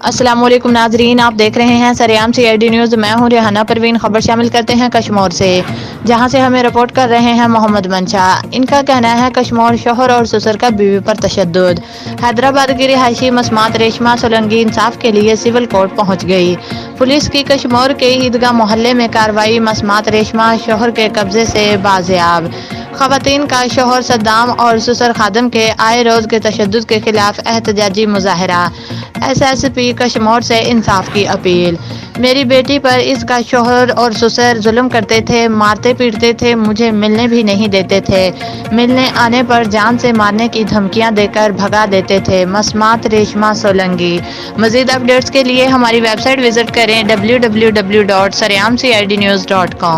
السلام علیکم ناظرین، آپ دیکھ رہے ہیں سریام CID نیوز۔ میں ہوں ریحانہ پروین۔ خبر شامل کرتے ہیں کشمور سے، جہاں سے ہمیں رپورٹ کر رہے ہیں محمد منشا۔ ان کا کہنا ہے کشمور شوہر اور سسر کا بیوی پر تشدد۔ حیدرآباد کی رہائشی مسمات ریشما سولنگی انصاف کے لیے سول کورٹ پہنچ گئی۔ پولیس کی کشمور کے عیدگاہ محلے میں کارروائی۔ مسمات ریشما شوہر کے قبضے سے بازیاب۔ خواتین کا شوہر صدام اور سسر خادم کے آئے روز کے تشدد کے خلاف احتجاجی مظاہرہ۔ SSP کشمور سے انصاف کی اپیل۔ میری بیٹی پر اس کا شوہر اور سسر ظلم کرتے تھے، مارتے پیٹتے تھے، مجھے ملنے بھی نہیں دیتے تھے، ملنے آنے پر جان سے مارنے کی دھمکیاں دے کر بھگا دیتے تھے۔ مسمات ریشما سولنگی۔ مزید اپڈیٹس کے لیے ہماری ویب سائٹ وزٹ کریں www.saryamcidnews.com۔